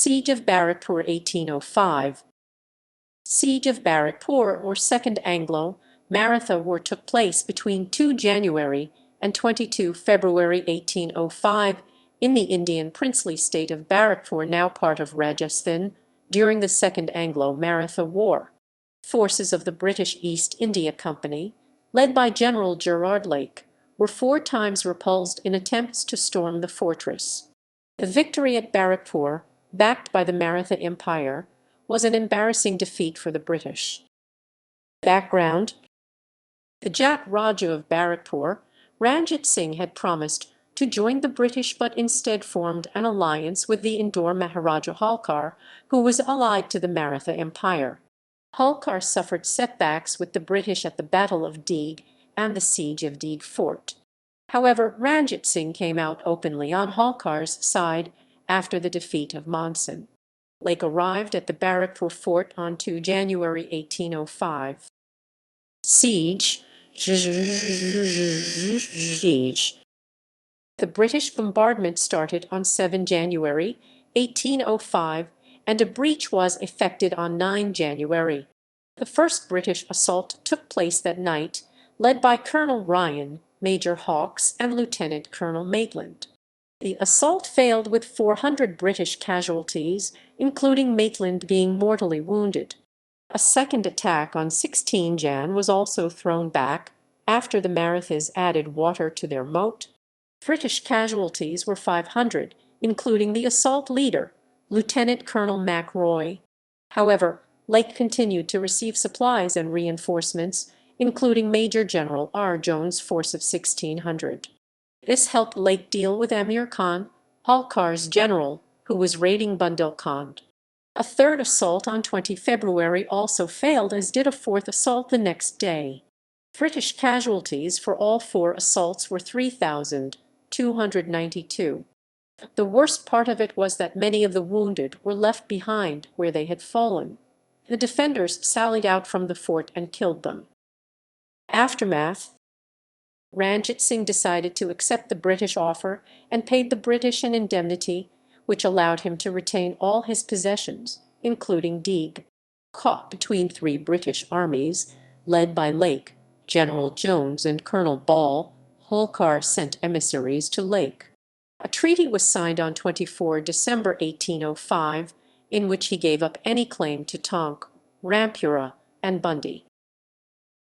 Siege of Bharatpur 1805. Siege of Bharatpur or Second Anglo-Maratha War took place between 2 January and 22 February 1805 in the Indian princely state of Bharatpur, now part of Rajasthan, during the Second Anglo-Maratha War. Forces of the British East India Company, led by General Gerard Lake, were 4 times repulsed in attempts to storm the fortress. The victory at Bharatpur, backed by the Maratha Empire, was an embarrassing defeat for the British. Background: the Jat Raja of Bharatpur, Ranjit Singh, had promised to join the British but instead formed an alliance with the Indore Maharaja Holkar, who was allied to the Maratha Empire. Holkar suffered setbacks with the British at the Battle of Deeg and the Siege of Deeg Fort. However, Ranjit Singh came out openly on Holkar's side after the defeat of Monson. Lake arrived at the Bharatpur fort on 2 January 1805. Siege. The British bombardment started on 7 January 1805, and a breach was effected on 9 January. The first British assault took place that night, led by Colonel Ryan, Major Hawkes, and Lieutenant Colonel Maitland. The assault failed with 400 British casualties, including Maitland being mortally wounded. A second attack on 16 Jan was also thrown back after the Marathas added water to their moat. British casualties were 500, including the assault leader, Lieutenant Colonel McRoy. However, Lake continued to receive supplies and reinforcements, including Major General R. Jones' force of 1,600. This helped Lake deal with Amir Khan, Holkar's general, who was raiding Bundelkhand. A third assault on 20 February also failed, as did a fourth assault the next day. British casualties for all 4 assaults were 3,292. The worst part of it was that many of the wounded were left behind where they had fallen. The defenders sallied out from the fort and killed them. Aftermath: Ranjit Singh decided to accept the British offer and paid the British an indemnity, which allowed him to retain all his possessions, including Deeg. Caught between 3 British armies, led by Lake, General Jones, and Colonel Ball, Holkar sent emissaries to Lake. A treaty was signed on 24 December 1805, in which he gave up any claim to Tonk, Rampura, and Bundi.